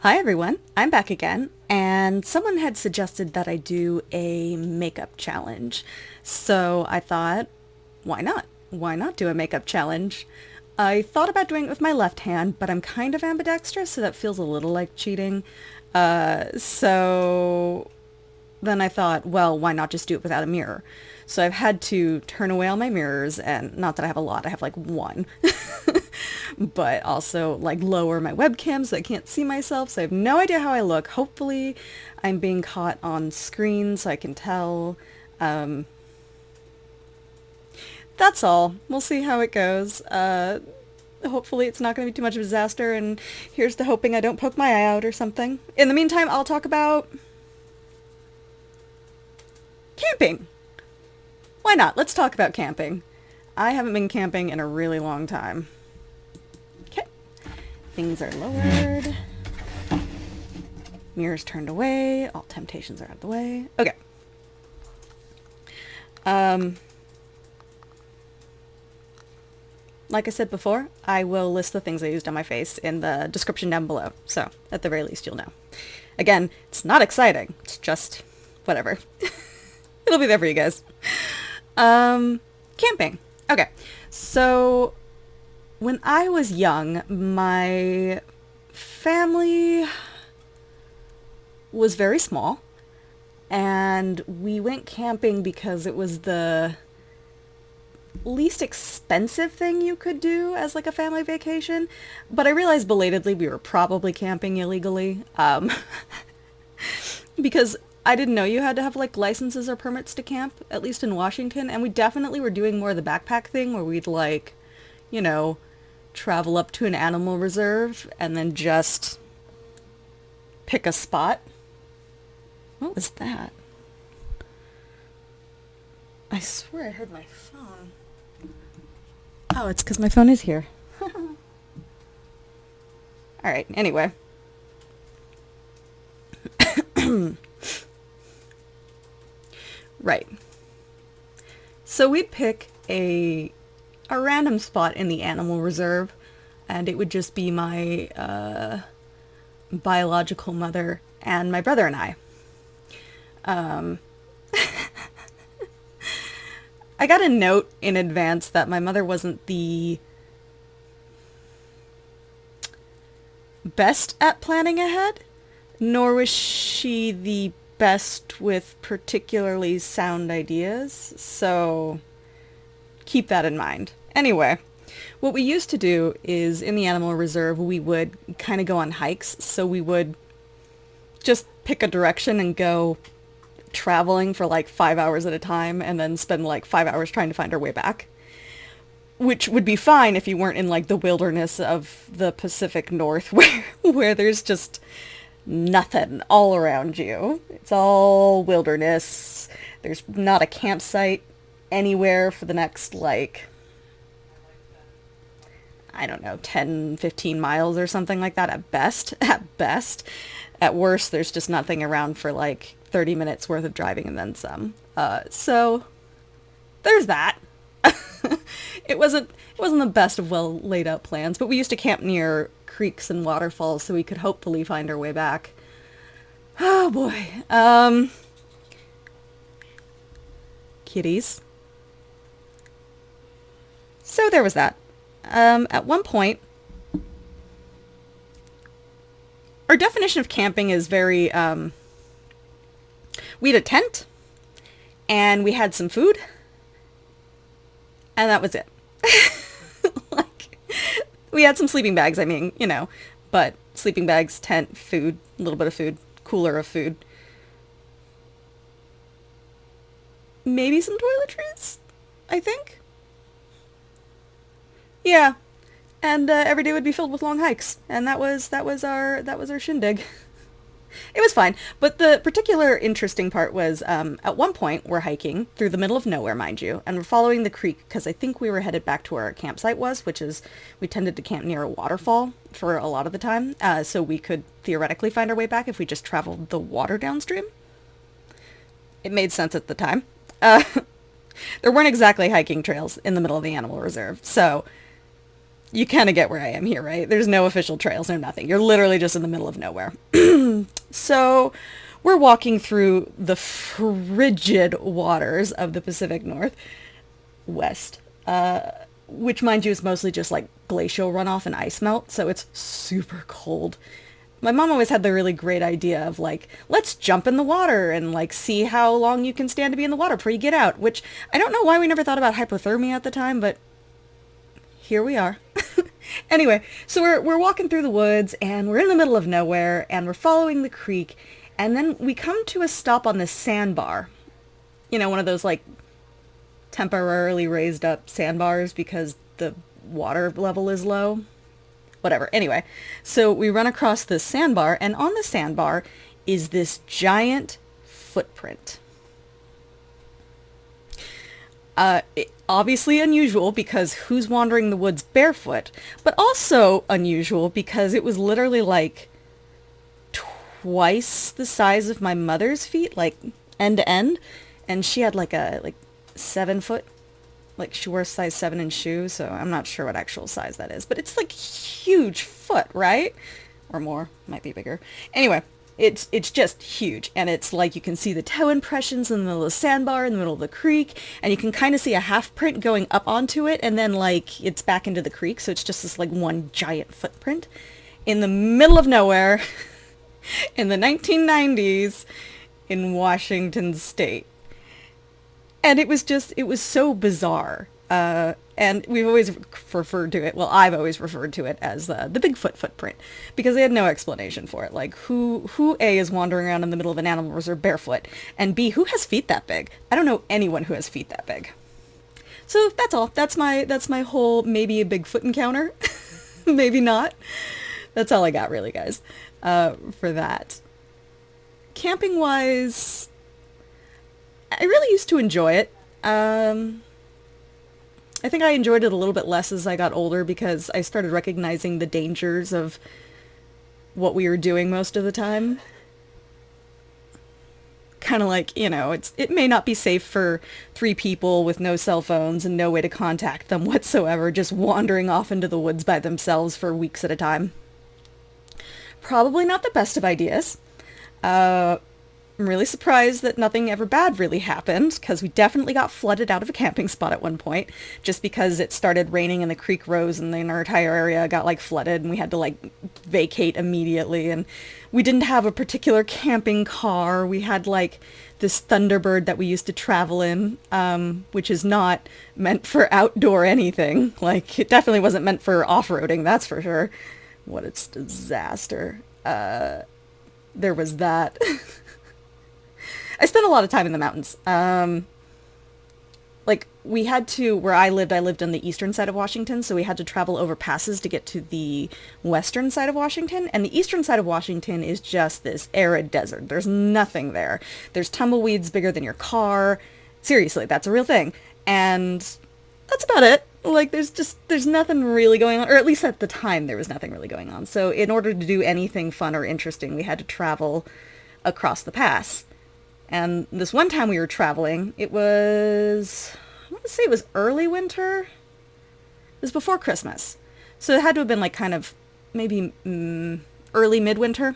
Hi everyone, I'm back again, and someone had suggested that I do a makeup challenge. So I thought, why not? Why not do a makeup challenge? I thought about doing it with my left hand, but I'm kind of ambidextrous, so that feels a little like cheating. So then I thought, well, why not just do it without a mirror? So I've had to turn away all my mirrors, and not that I have a lot, I have like one. But also like lower my webcam so I can't see myself, so I have no idea how I look. Hopefully I'm being caught on screen so I can tell. Um, that's all. We'll see how it goes. Hopefully it's not going to be too much of a disaster, and here's to hoping I don't poke my eye out or something. In the meantime, I'll talk about camping. Why not? Let's talk about camping. I haven't been camping in a really long time. Okay. Things are lowered. Mirrors turned away. All temptations are out of the way. Okay. Like I said before, I will list the things I used on my face in the description down below. So, at the very least, you'll know. Again, it's not exciting. It's just whatever. It'll be there for you guys. Camping. Okay. So, when I was young, my family was very small, and we went camping because it was the least expensive thing you could do as like a family vacation. But I realized belatedly we were probably camping illegally, because I didn't know you had to have like licenses or permits to camp, at least in Washington, and we definitely were doing more of the backpack thing where we'd like, you know, travel up to an animal reserve and then just pick a spot. What was that? I swear I heard my phone. Oh, it's because my phone is here. Alright, anyway. Right. So we'd pick a random spot in the animal reserve, and it would just be my biological mother and my brother and I. I got a note in advance that my mother wasn't the best at planning ahead, nor was she the best with particularly sound ideas, so keep that in mind. Anyway, what we used to do is in the animal reserve we would kind of go on hikes, so we would just pick a direction and go traveling for like 5 hours at a time and then spend like 5 hours trying to find our way back. Which would be fine if you weren't in like the wilderness of the Pacific North where there's just nothing all around you. It's all wilderness. There's not a campsite anywhere for the next like, I don't know, 10, 15 miles or something like that at best. At best. At worst, there's just nothing around for like 30 minutes worth of driving and then some. So there's that. It wasn't the best of well laid out plans, but we used to camp near creeks and waterfalls so we could hopefully find our way back. Oh boy. Kitties. So there was that. At one point, our definition of camping is very, we had a tent, and we had some food, and that was it. Like, we had some sleeping bags, I mean, you know, but sleeping bags, tent, food, a little bit of food, cooler of food. Maybe some toiletries, I think. Yeah, and every day would be filled with long hikes, and that was our shindig. It was fine, but the particular interesting part was at one point we're hiking through the middle of nowhere, mind you, and we're following the creek because I think we were headed back to where our campsite was, which is we tended to camp near a waterfall for a lot of the time, so we could theoretically find our way back if we just traveled the water downstream. It made sense at the time. There weren't exactly hiking trails in the middle of the animal reserve, so you kind of get where I am here, right? There's no official trails, no nothing. You're literally just in the middle of nowhere. So we're walking through the frigid waters of the Pacific Northwest, which, mind you, is mostly just like glacial runoff and ice melt, so it's super cold. My mom always had the really great idea of like, let's jump in the water and like see how long you can stand to be in the water before you get out, which I don't know why we never thought about hypothermia at the time, but here we are. Anyway, so we're walking through the woods and we're in the middle of nowhere and we're following the creek, and then we come to a stop on this sandbar. You know, one of those like temporarily raised up sandbars because the water level is low. Whatever. Anyway, so we run across this sandbar, and on the sandbar is this giant footprint. Obviously unusual because who's wandering the woods barefoot, but also unusual because it was literally like twice the size of my mother's feet, like end to end, and she had like a 7 foot, like she wore a size 7 in shoe, so I'm not sure what actual size that is, but it's like huge foot, right? Or more, might be bigger. Anyway, it's just huge, and it's like you can see the toe impressions in the middle of the sandbar in the middle of the creek, and you can kind of see a half print going up onto it, and then like it's back into the creek, so it's just this like one giant footprint in the middle of nowhere in the 1990s in Washington State. And it was so bizarre. And we've always referred to it, well, I've always referred to it as the Bigfoot footprint, because they had no explanation for it. Like, who A, is wandering around in the middle of an animal reserve barefoot, and B, who has feet that big? I don't know anyone who has feet that big. So that's all. That's my whole maybe a Bigfoot encounter. Maybe not. That's all I got, really, guys, for that. Camping-wise, I really used to enjoy it. I think I enjoyed it a little bit less as I got older because I started recognizing the dangers of what we were doing most of the time. Kind of like, you know, it may not be safe for 3 people with no cell phones and no way to contact them whatsoever, just wandering off into the woods by themselves for weeks at a time. Probably not the best of ideas. I'm really surprised that nothing ever bad really happened, because we definitely got flooded out of a camping spot at one point, just because it started raining and the creek rose and then our entire area got like flooded and we had to like vacate immediately. And we didn't have a particular camping car. We had like this Thunderbird that we used to travel in, which is not meant for outdoor anything. Like, it definitely wasn't meant for off-roading, that's for sure. What a disaster. There was that. I spent a lot of time in the mountains. Like, we had to, where I lived on the eastern side of Washington, so we had to travel over passes to get to the western side of Washington, and the eastern side of Washington is just this arid desert. There's nothing there. There's tumbleweeds bigger than your car. Seriously, that's a real thing. And that's about it. Like, there's nothing really going on, or at least at the time there was nothing really going on. So in order to do anything fun or interesting, we had to travel across the pass. And this one time we were traveling, I want to say it was early winter. It was before Christmas. So it had to have been like kind of maybe early midwinter.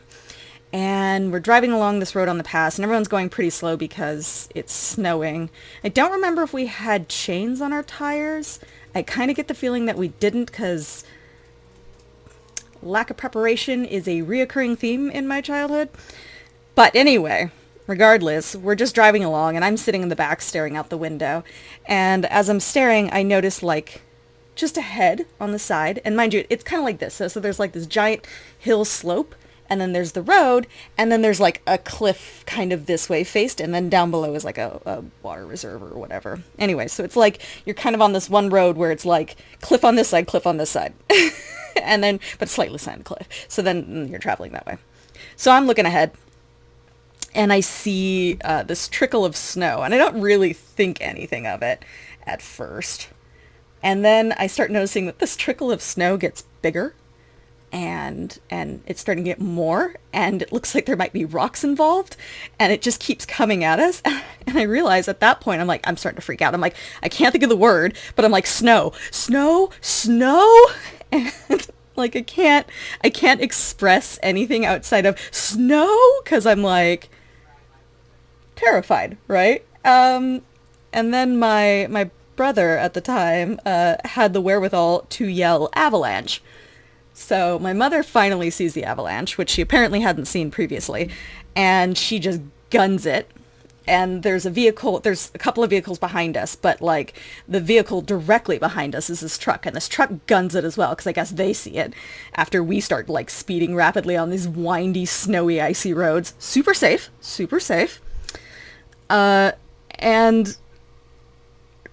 And we're driving along this road on the pass, and everyone's going pretty slow because it's snowing. I don't remember if we had chains on our tires. I kind of get the feeling that we didn't, because lack of preparation is a reoccurring theme in my childhood. But anyway, regardless, we're just driving along, and I'm sitting in the back staring out the window. And as I'm staring, I notice, like, just ahead on the side, and mind you, it's kind of like this. So there's like this giant hill slope, and then there's the road, and then there's like a cliff kind of this way faced, and then down below is like a water reserve or whatever. Anyway, so it's like you're kind of on this one road where it's like cliff on this side, cliff on this side. And then, but slightly slanted cliff. So then you're traveling that way. So I'm looking ahead, and I see this trickle of snow, and I don't really think anything of it at first. And then I start noticing that this trickle of snow gets bigger, and it's starting to get more, and it looks like there might be rocks involved, and it just keeps coming at us. And I realize at that point, I'm starting to freak out. I'm like, I can't think of the word, but I'm like, snow, snow, snow. And like, I can't express anything outside of snow, because I'm like terrified, right? And then my brother at the time had the wherewithal to yell avalanche. So my mother finally sees the avalanche, which she apparently hadn't seen previously, and she just guns it. And there's a couple of vehicles behind us, but like the vehicle directly behind us is this truck, and this truck guns it as well, because I guess they see it after we start like speeding rapidly on these windy, snowy, icy roads. Super safe, super safe. And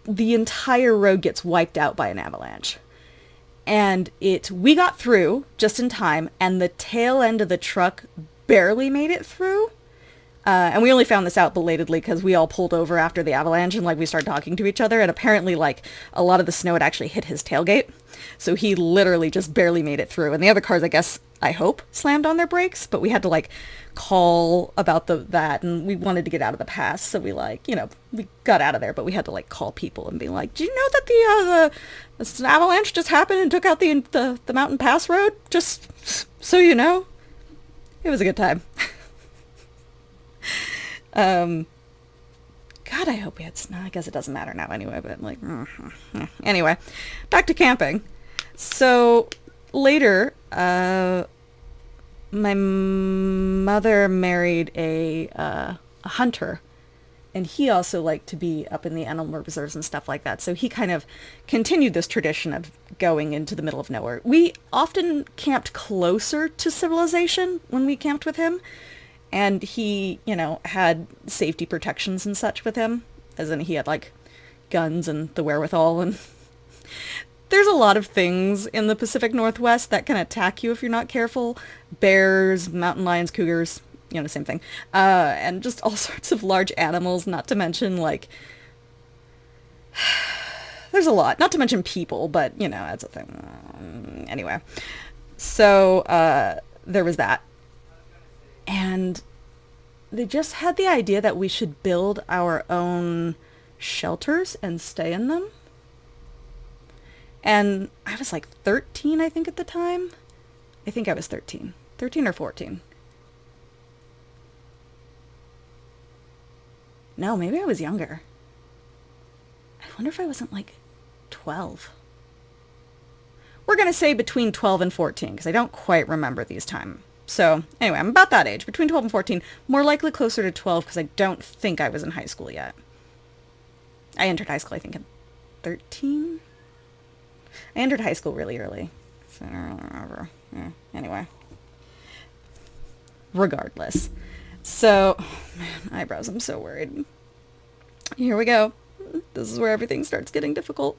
the entire road gets wiped out by an avalanche. And we got through just in time, and the tail end of the truck barely made it through. And we only found this out belatedly because we all pulled over after the avalanche, and like we started talking to each other, and apparently like a lot of the snow had actually hit his tailgate. So he literally just barely made it through. And the other cars, I guess, I hope, slammed on their brakes, but we had to like call about that, and we wanted to get out of the pass. So we we got out of there, but we had to like call people and be like, do you know that the avalanche just happened and took out the mountain pass road? Just so you know. It was a good time. God, I hope we had snow. I guess it doesn't matter now anyway, but like, anyway, back to camping. So later, my mother married a hunter, and he also liked to be up in the animal reserves and stuff like that. So he kind of continued this tradition of going into the middle of nowhere. We often camped closer to civilization when we camped with him. And he, had safety protections and such with him, as in he had, like, guns and the wherewithal. And there's a lot of things in the Pacific Northwest that can attack you if you're not careful. Bears, mountain lions, cougars, same thing. And just all sorts of large animals, not to mention, like, there's a lot. Not to mention people, but, that's a thing. Anyway. So, there was that. And they just had the idea that we should build our own shelters and stay in them. And I was like 13, I think, at the time. I think I was 13. 13 or 14. No, maybe I was younger. I wonder if I wasn't like 12. We're going to say between 12 and 14, because I don't quite remember these times. So anyway, I'm about that age, between 12 and 14, more likely closer to 12, because I don't think I was in high school yet. I entered high school, I think, at 13? I entered high school really early. So I don't remember. Yeah, anyway. Regardless. So, man, eyebrows, I'm so worried. Here we go. This is where everything starts getting difficult.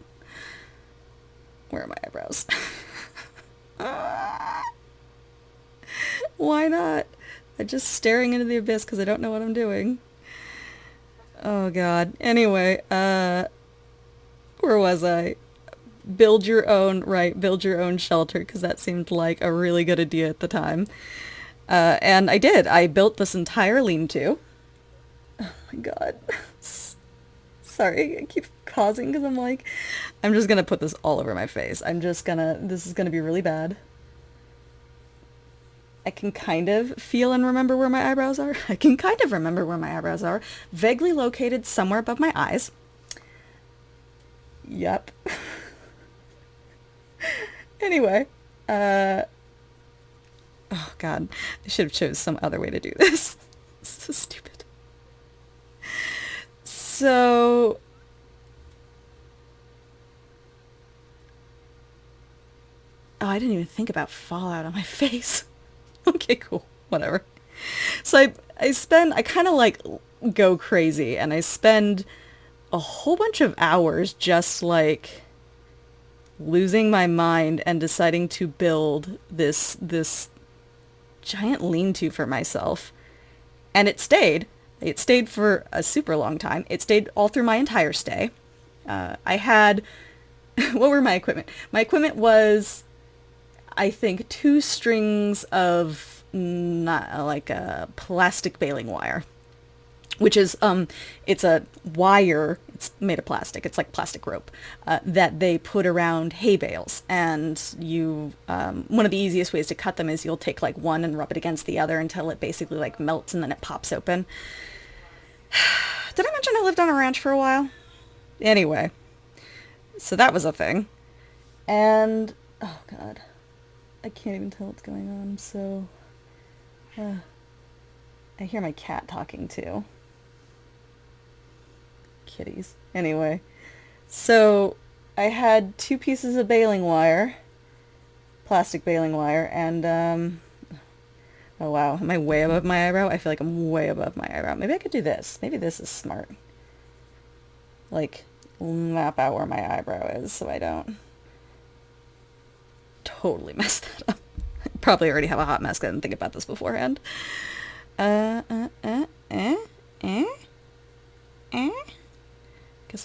Where are my eyebrows? Why not? I'm just staring into the abyss because I don't know what I'm doing. Oh, God. Anyway, where was I? Build your own shelter, because that seemed like a really good idea at the time. And I did. I built this entire lean-to. Oh, my God. Sorry, I keep pausing because I'm just going to put this all over my face. This is going to be really bad. I can kind of feel and remember where my eyebrows are. Vaguely located somewhere above my eyes. Yep. Anyway, oh God, I should have chose some other way to do this. This is so stupid. So, I didn't even think about fallout on my face. Okay, cool. Whatever. So I kind of like go crazy, and I spend a whole bunch of hours just like losing my mind and deciding to build this giant lean-to for myself. And it stayed. It stayed for a super long time. It stayed all through my entire stay. I had, what were my equipment? My equipment was, I think, 2 strings of plastic baling wire. which is, it's a wire, it's made of plastic, it's like plastic rope, that they put around hay bales. And you, one of the easiest ways to cut them is you'll take like one and rub it against the other until it basically like melts and then it pops open. Did I mention I lived on a ranch for a while? Anyway, so that was a thing. And, oh God, I can't even tell what's going on, so, I hear my cat talking too. Kitties. Anyway, so I had 2 pieces of baling wire, plastic baling wire, and, oh wow, am I way above my eyebrow? I feel like I'm way above my eyebrow. Maybe I could do this. Maybe this is smart. Like, map out where my eyebrow is so I don't totally mess that up. I probably already have a hot mess because I didn't think about this beforehand. Guess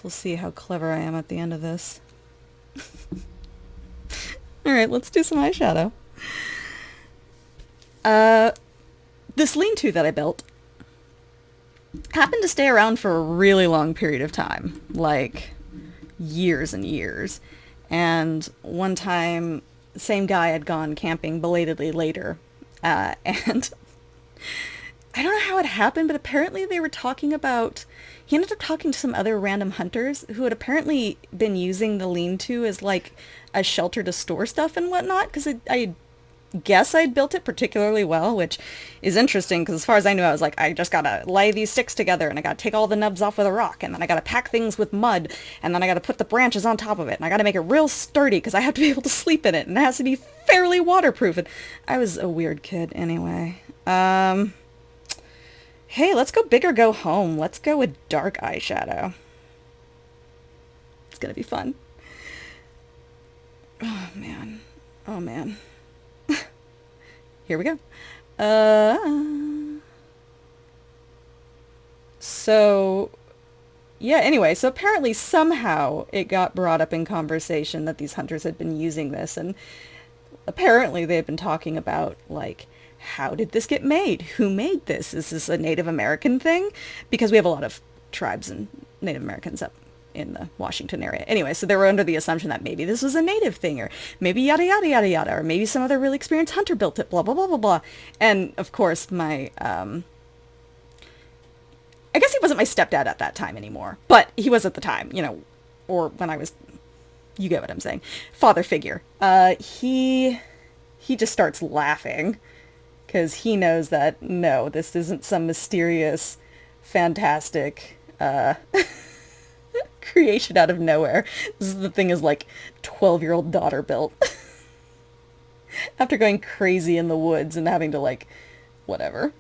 we'll see how clever I am at the end of this. Alright, let's do some eyeshadow. This lean-to that I built happened to stay around for a really long period of time, like years and years. And one time, the same guy had gone camping belatedly later, and I don't know how it happened, but apparently they were talking about, he ended up talking to some other random hunters who had apparently been using the lean-to as like a shelter to store stuff and whatnot, because I guess I'd built it particularly well, which is interesting because as far as I knew, I was like, I just gotta lay these sticks together and I gotta take all the nubs off with a rock, and then I gotta pack things with mud, and then I gotta put the branches on top of it, and I gotta make it real sturdy because I have to be able to sleep in it, and it has to be fairly waterproof. And I was a weird kid anyway. Hey, let's go big or go home. Let's go with dark eyeshadow. It's gonna be fun. Oh man. Oh man. Here we go. So, yeah, anyway, so apparently somehow it got brought up in conversation that these hunters had been using this, and apparently they had been talking about, like, how did this get made? Who made this? Is this a Native American thing? Because we have a lot of tribes and Native Americans up in the Washington area. Anyway, so they were under the assumption that maybe this was a native thing, or maybe yada yada yada yada, or maybe some other really experienced hunter built it, blah blah blah blah blah. And of course my I guess he wasn't my stepdad at that time anymore, but he was at the time, you know, or when I was, you get what I'm saying, father figure. He just starts laughing because he knows that no, this isn't some mysterious, fantastic creation out of nowhere. This is the thing his like 12-year-old daughter built after going crazy in the woods and having to like whatever.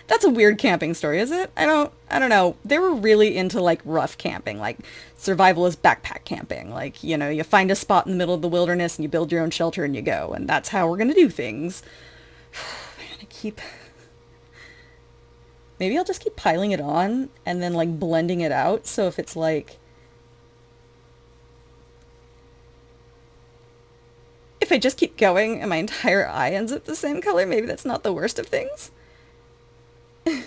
That's a weird camping story, is it? I don't know. They were really into like rough camping, like survivalist backpack camping. Like, you know, you find a spot in the middle of the wilderness and you build your own shelter and you go, and that's how we're gonna do things. Man, maybe I'll just keep piling it on and then like blending it out. So if it's like, if I just keep going and my entire eye ends up the same color, maybe that's not the worst of things. I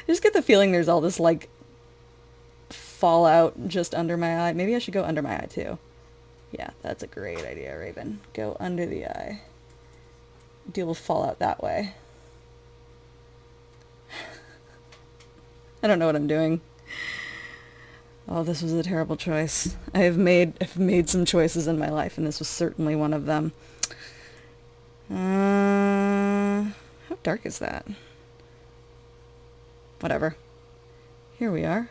just get the feeling there's all this like fallout just under my eye. Maybe I should go under my eye too. Yeah, that's a great idea, Raven. Go under the eye. Deal with fallout that way. I don't know what I'm doing. Oh, this was a terrible choice. I've made some choices in my life, and this was certainly one of them. How dark is that? Whatever. Here we are.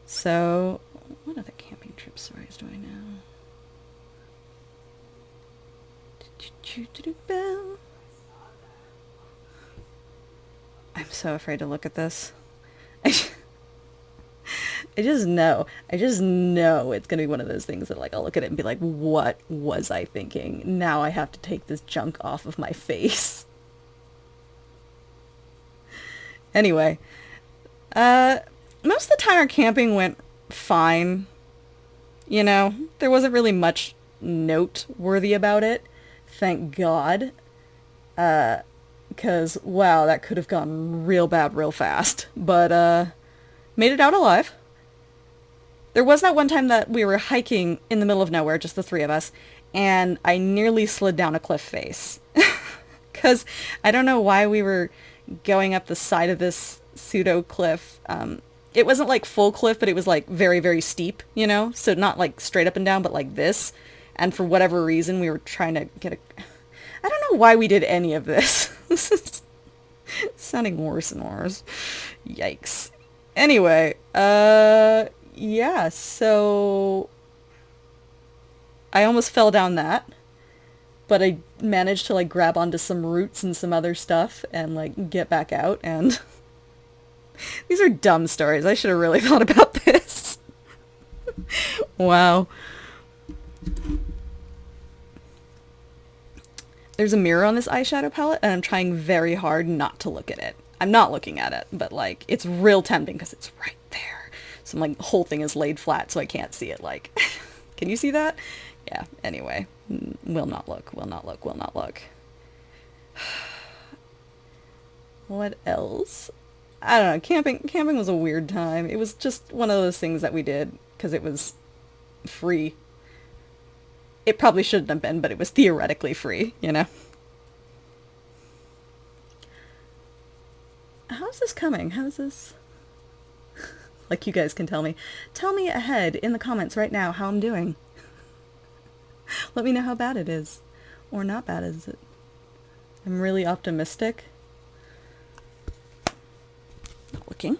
So, what other camping trip stories do I know? I'm so afraid to look at this. I just know it's going to be one of those things that like I'll look at it and be like, what was I thinking? Now I have to take this junk off of my face. Anyway, most of the time our camping went fine. You know, there wasn't really much noteworthy about it. Thank God. because, wow, that could have gone real bad real fast. But, made it out alive. There was that one time that we were hiking in the middle of nowhere, just the three of us, and I nearly slid down a cliff face. Because I don't know why we were going up the side of this pseudo cliff. It wasn't like full cliff, but it was like very, very steep, you know? So not like straight up and down, but like this. And for whatever reason, we were trying to get a... I don't know why we did any of this. This is sounding worse and worse. Yikes. Anyway, yeah, so I almost fell down that, but I managed to like grab onto some roots and some other stuff and like get back out, and these are dumb stories. I should have really thought about this. Wow. There's a mirror on this eyeshadow palette, and I'm trying very hard not to look at it. I'm not looking at it, but like it's real tempting because it's right there. So like the whole thing is laid flat so I can't see it. Like, can you see that? Yeah, anyway. Will not look, will not look, will not look. What else? I don't know. Camping was a weird time. It was just one of those things that we did because it was free. It probably shouldn't have been, but it was theoretically free, you know? How's this coming? How's this? Like you guys can tell me. Tell me ahead in the comments right now how I'm doing. Let me know how bad it is. Or not bad is it. I'm really optimistic. Not looking.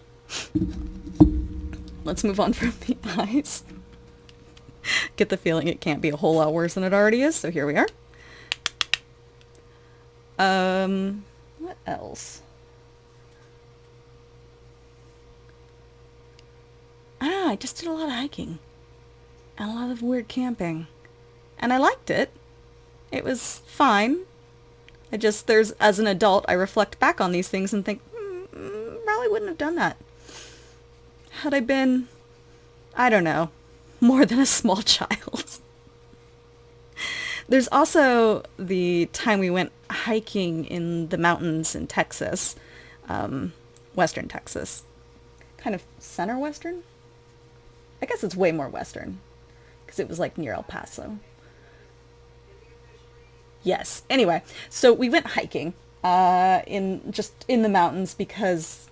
Let's move on from the eyes. Get the feeling it can't be a whole lot worse than it already is, so here we are. What else? I don't know, I just did a lot of hiking. And a lot of weird camping. And I liked it. It was fine. As an adult, I reflect back on these things and think, probably wouldn't have done that. Had I been, I don't know, more than a small child. There's also the time we went hiking in the mountains in Texas, western Texas. Kind of center western? I guess it's way more western, because it was like near El Paso. Yes. Anyway, so we went hiking in the mountains because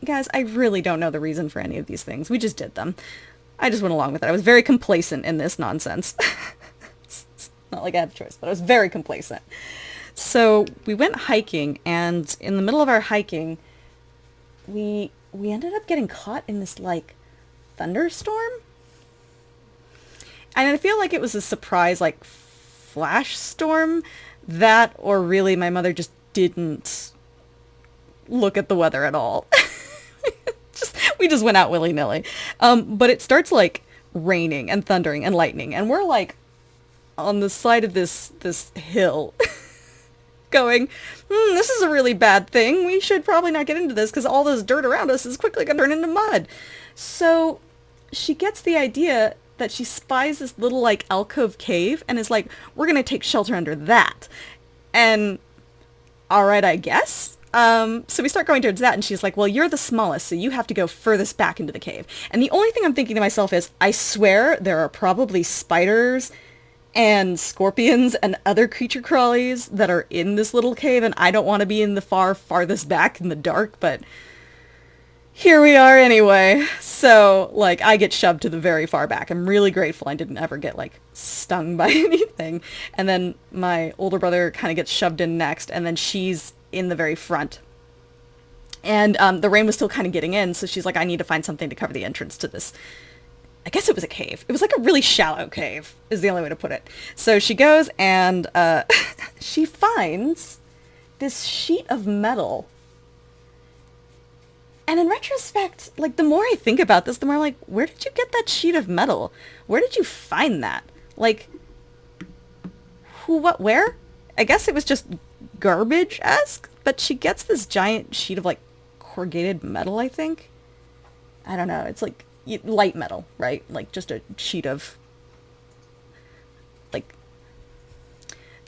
guys, I really don't know the reason for any of these things. We just did them. I just went along with it. I was very complacent in this nonsense. It's not like I had a choice, but I was very complacent. So we went hiking, and in the middle of our hiking, we ended up getting caught in this like thunderstorm. And I feel like it was a surprise like flash storm, that or really my mother just didn't look at the weather at all. We just went out willy-nilly. But it starts like raining and thundering and lightning, and we're like on the side of this hill going, this is a really bad thing. We should probably not get into this because all this dirt around us is quickly going to turn into mud. So she gets the idea that she spies this little like alcove cave and is like, we're going to take shelter under that. And all right, I guess. So we start going towards that, and she's like, well, you're the smallest, so you have to go furthest back into the cave. And the only thing I'm thinking to myself is, I swear there are probably spiders and scorpions and other creature crawlies that are in this little cave, and I don't want to be in the farthest back in the dark, but here we are anyway. So, like, I get shoved to the very far back. I'm really grateful I didn't ever get, like, stung by anything. And then my older brother kind of gets shoved in next, and then she's in the very front. And the rain was still kind of getting in, so she's like, I need to find something to cover the entrance to this. I guess it was a cave. It was like a really shallow cave, is the only way to put it. So she goes and she finds this sheet of metal. And in retrospect, like, the more I think about this, the more I'm like, where did you get that sheet of metal? Where did you find that? Like, who, what, where? I guess it was just garbage-esque, but she gets this giant sheet of, like, corrugated metal, I think. I don't know. It's like light metal, right? Like just a sheet of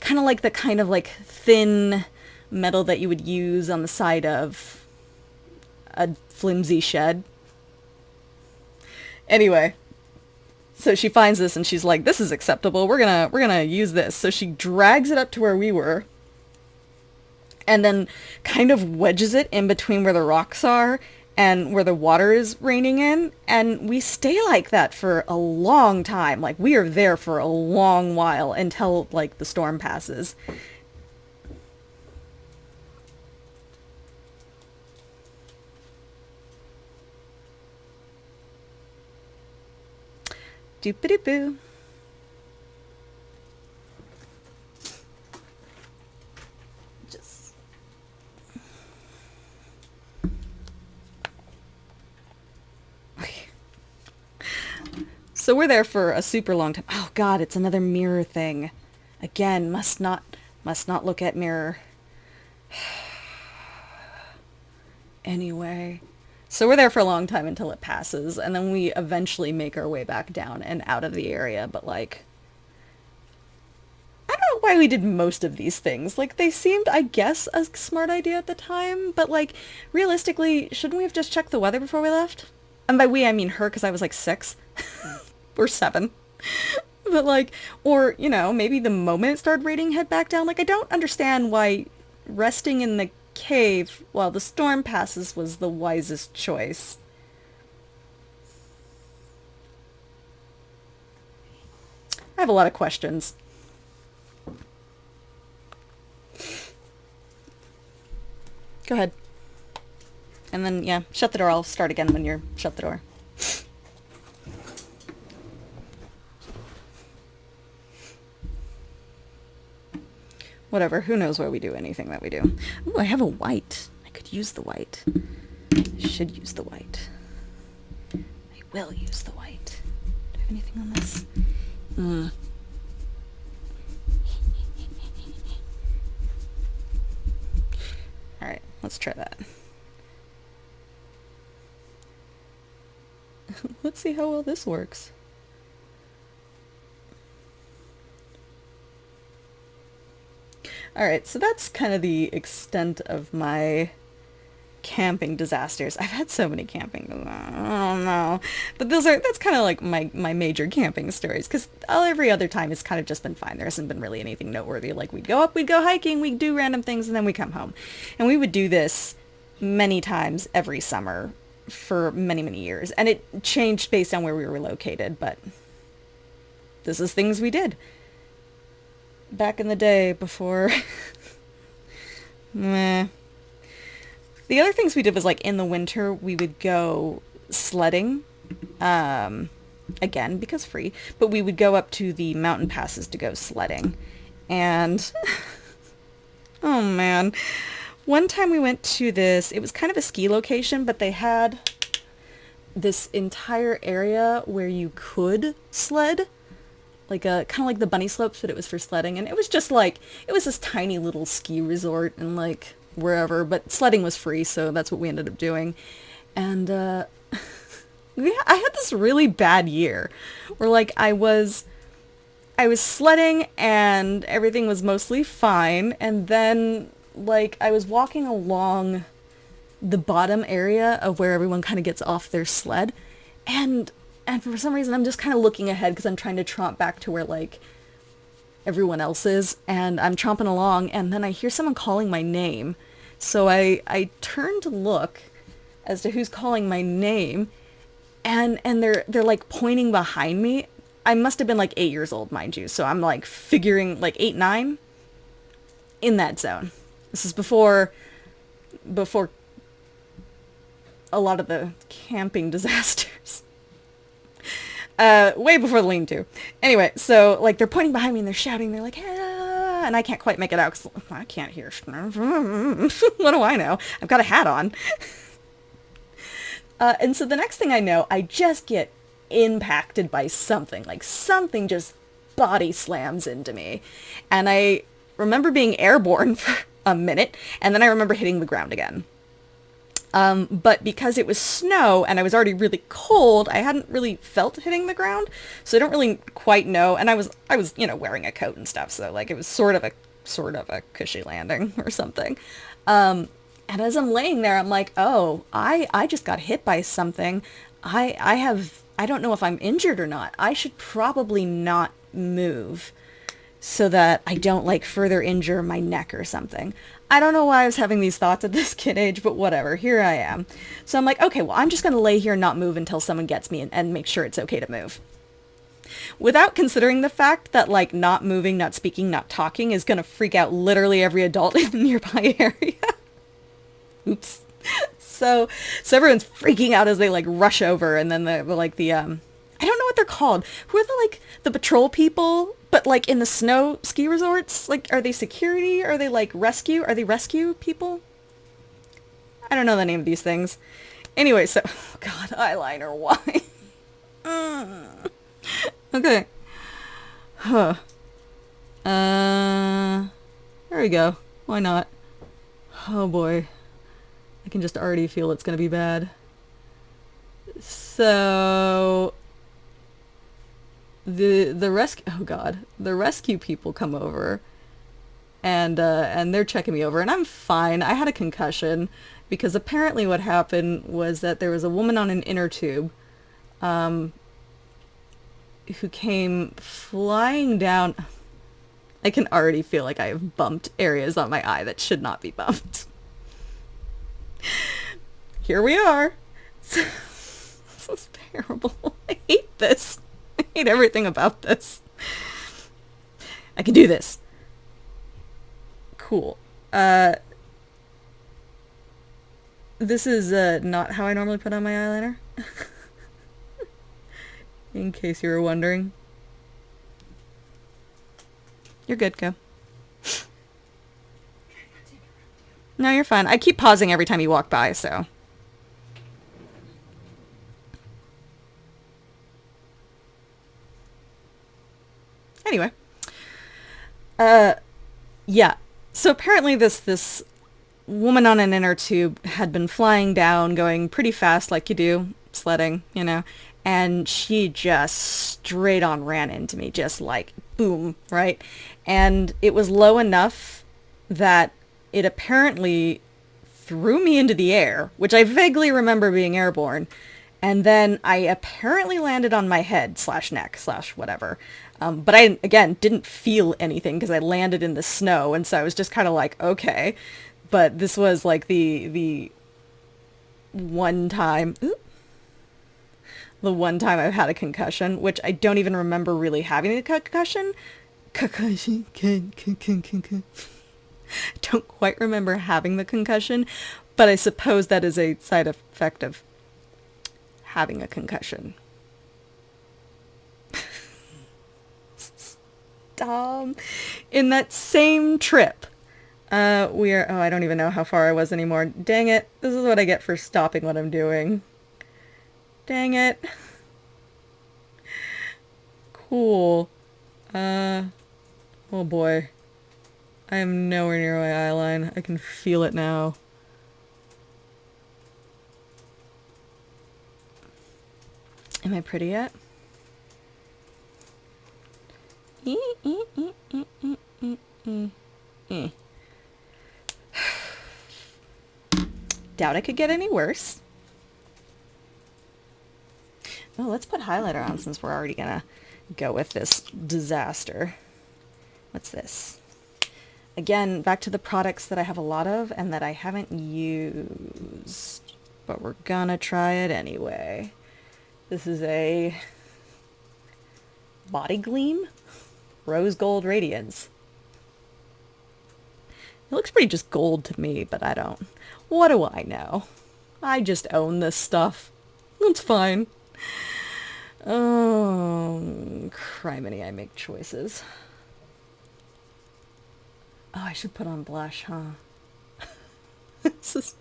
kind of like the kind of like thin metal that you would use on the side of a flimsy shed. Anyway, so she finds this and she's like, this is acceptable. We're gonna use this. So she drags it up to where we were and then kind of wedges it in between where the rocks are and where the water is raining in. And we stay like that for a long time. Like, we are there for a long while until, like, the storm passes. Doopity-boo. Just... So we're there for a super long time. Oh god, it's another mirror thing. Again, must not look at mirror. Anyway. So we're there for a long time until it passes, and then we eventually make our way back down and out of the area, but like... I don't know why we did most of these things. Like, they seemed, I guess, a smart idea at the time, but like, realistically, shouldn't we have just checked the weather before we left? And by we, I mean her, because I was like 6. Or 7. But like, or, you know, maybe the moment it started raining, head back down. Like, I don't understand why resting in the cave while the storm passes was the wisest choice. I have a lot of questions. Go ahead. And then, yeah, shut the door. I'll start again when you're shut the door. Whatever, who knows why we do anything that we do. Ooh, I have a white. I could use the white. I should use the white. I will use the white. Do I have anything on this? Alright, let's try that. Let's see how well this works. Alright, so that's kind of the extent of my camping disasters. I've had so many camping, I don't know. But that's kind of like my major camping stories, because every other time it's kind of just been fine. There hasn't been really anything noteworthy. Like, we'd go up, we'd go hiking, we'd do random things, and then we come home. And we would do this many times every summer for many, many years. And it changed based on where we were located, but this is things we did. Back in the day before... Meh. The other things we did was, like, in the winter, we would go sledding. Again, because free. But we would go up to the mountain passes to go sledding. And... oh, man. One time we went to this... It was kind of a ski location, but they had this entire area where you could sled. Like a kind of like the bunny slopes, but it was for sledding. And it was just like, it was this tiny little ski resort and like wherever, but sledding was free, so that's what we ended up doing. And I had this really bad year where like I was sledding and everything was mostly fine, and then like I was walking along the bottom area of where everyone kind of gets off their sled, and for some reason, I'm just kind of looking ahead because I'm trying to tromp back to where, like, everyone else is. And I'm tromping along, and then I hear someone calling my name. So I turn to look as to who's calling my name. And they're like, pointing behind me. I must have been, like, 8 years old, mind you. So I'm, like, figuring, like, 8, 9? In that zone. This is before a lot of the camping disasters. Way before the lean-to. Anyway, so, like, they're pointing behind me and they're shouting. They're like, ah, and I can't quite make it out because I can't hear. What do I know? I've got a hat on. And so the next thing I know, I just get impacted by something. Like, something just body slams into me. And I remember being airborne for a minute, and then I remember hitting the ground again. But because it was snow and I was already really cold, I hadn't really felt hitting the ground. So I don't really quite know. And I was, you know, wearing a coat and stuff. So like it was sort of a cushy landing or something. And as I'm laying there, I'm like, oh, I just got hit by something. I don't know if I'm injured or not. I should probably not move so that I don't like further injure my neck or something. I don't know why I was having these thoughts at this kid age, but whatever, here I am. So I'm like, okay, well, I'm just going to lay here and not move until someone gets me and make sure it's okay to move. Without considering the fact that like not moving, not speaking, not talking is going to freak out literally every adult in the nearby area. Oops. So everyone's freaking out as they like rush over, and then the I don't know what they're called. Who are the patrol people, but like in the snow ski resorts? Like, are they security? Are they like rescue? Are they rescue people? I don't know the name of these things. Anyway, so, oh God, eyeliner, why? Okay. Huh. There we go. Why not? Oh boy. I can just already feel it's gonna be bad. So the rescue, oh God, the rescue people come over and they're checking me over and I'm fine. I had a concussion because apparently what happened was that there was a woman on an inner tube who came flying down. I can already feel like I have bumped areas on my eye that should not be bumped. Here we are. This is terrible. I hate this. I hate everything about this. I can do this. Cool. This is not how I normally put on my eyeliner. In case you were wondering. You're good, go. No, you're fine. I keep pausing every time you walk by, so. Anyway. Yeah. So apparently this woman on an inner tube had been flying down, going pretty fast like you do, sledding, you know, and she just straight on ran into me, just like boom, right? And it was low enough that it apparently threw me into the air, which I vaguely remember being airborne. And then I apparently landed on my head / neck / whatever. But I, again, didn't feel anything because I landed in the snow. And so I was just kind of like, okay. But this was like the one time, I've had a concussion, which I don't even remember really having a concussion. I don't quite remember having the concussion, but I suppose that is a side effect of having a concussion. In that same trip, I don't even know how far I was anymore. Dang it. This is what I get for stopping what I'm doing. Dang it. Cool. Oh boy. I am nowhere near my eyeline. I can feel it now. Am I pretty yet? Doubt I could get any worse. Well, let's put highlighter on since we're already gonna go with this disaster. What's this? Again, back to the products that I have a lot of and that I haven't used, but we're gonna try it anyway. This is a Body Gleam Rose Gold Radiance. It looks pretty just gold to me, but I don't. What do I know? I just own this stuff. It's fine. Oh, criminy, I make choices. Oh, I should put on blush, huh? I'm just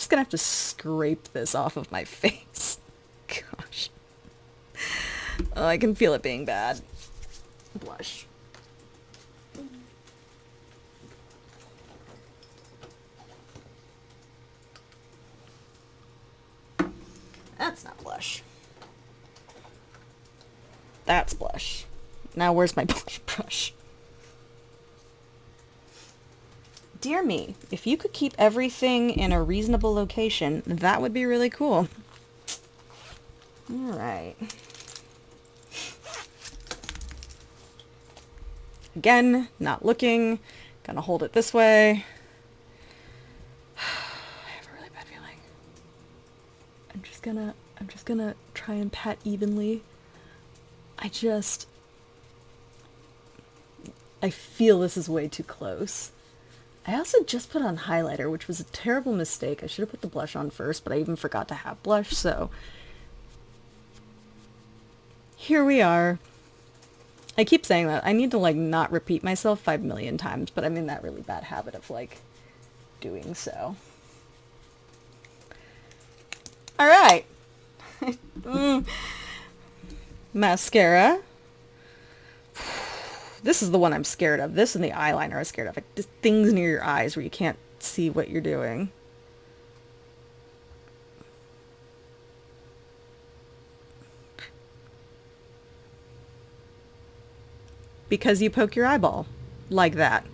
gonna have to scrape this off of my face. Gosh. Oh, I can feel it being bad. Blush. That's blush. Now where's my blush brush? Dear me, if you could keep everything in a reasonable location, that would be really cool. Alright. Again, not looking. Gonna hold it this way. I have a really bad feeling. I'm just gonna try and pat evenly. I feel this is way too close. I also just put on highlighter, which was a terrible mistake. I should have put the blush on first, but I even forgot to have blush, so here we are. I keep saying that. I need to, like, not repeat myself 5 million times, but I'm in that really bad habit of, like, doing so. Alright. Mascara. This is the one I'm scared of. This and the eyeliner I'm scared of. Like, just things near your eyes where you can't see what you're doing. Because you poke your eyeball. Like that.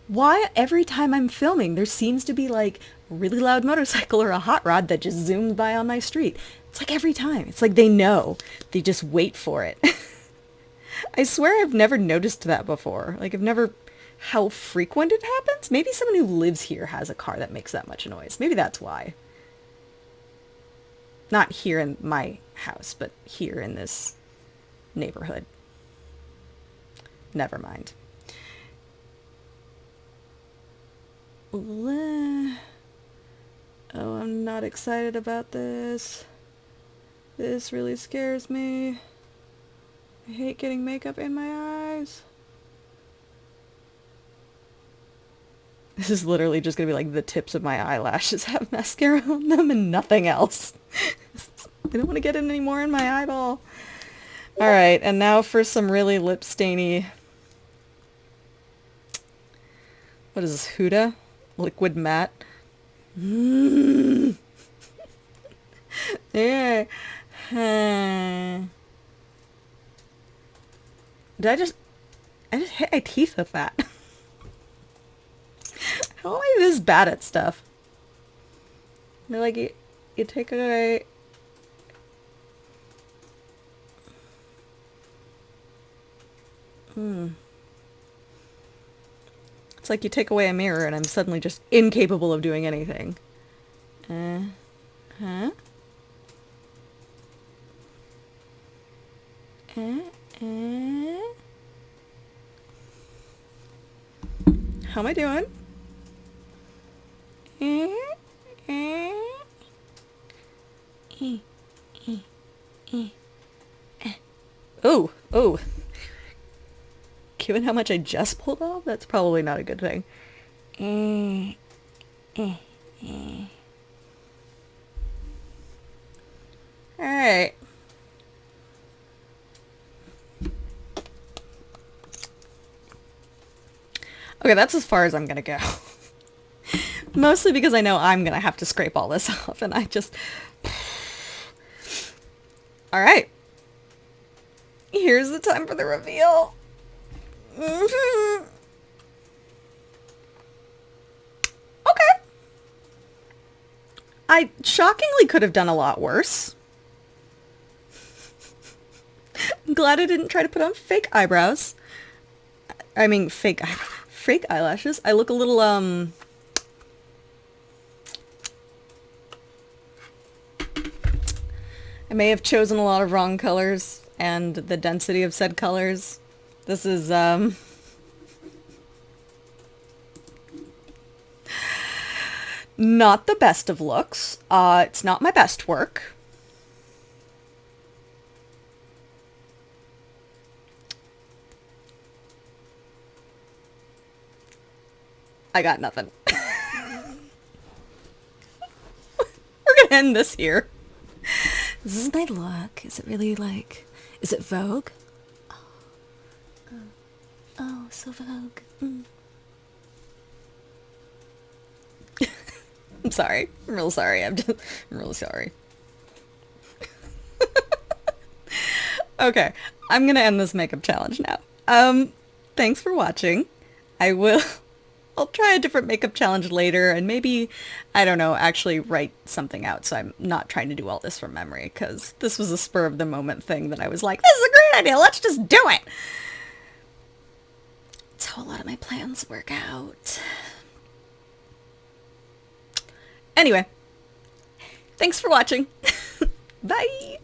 Why every time I'm filming there seems to be like a really loud motorcycle or a hot rod that just zooms by on my street? It's like every time. It's like they know. They just wait for it. I swear I've never noticed that before. Like, I've never... How frequent it happens? Maybe someone who lives here has a car that makes that much noise. Maybe that's why. Not here in my house, but here in this neighborhood. Never mind. Oh, I'm not excited about this. This really scares me. I hate getting makeup in my eyes. This is literally just gonna be like the tips of my eyelashes have mascara on them and nothing else. I don't want to get it any more in my eyeball. Alright, and now for some really lip stainy... What is this, HUDA? Liquid matte. There. Did I just hit my teeth with that. How am I this bad at stuff? They're like, you take away... It's like you take away a mirror and I'm suddenly just incapable of doing anything. Huh? How am I doing? Oh. Given how much I just pulled off, that's probably not a good thing. Alright. Okay, that's as far as I'm gonna go. Mostly because I know I'm gonna have to scrape all this off, and I just... Alright. Here's the time for the reveal. Okay. I shockingly could have done a lot worse. I'm glad I didn't try to put on fake eyebrows. I mean, fake eyelashes. I look a little, I may have chosen a lot of wrong colors and the density of said colors. This is, not the best of looks. It's not my best work. I got nothing. We're gonna end this here. This is my look. Is it really like... Is it Vogue? Oh, so Vogue. sorry. I'm real sorry. I'm really sorry. Okay, I'm gonna end this makeup challenge now. Thanks for watching. I'll try a different makeup challenge later and maybe, I don't know, actually write something out so I'm not trying to do all this from memory, because this was a spur of the moment thing that I was like, this is a great idea, let's just do it! That's how a lot of my plans work out. Anyway, thanks for watching. Bye!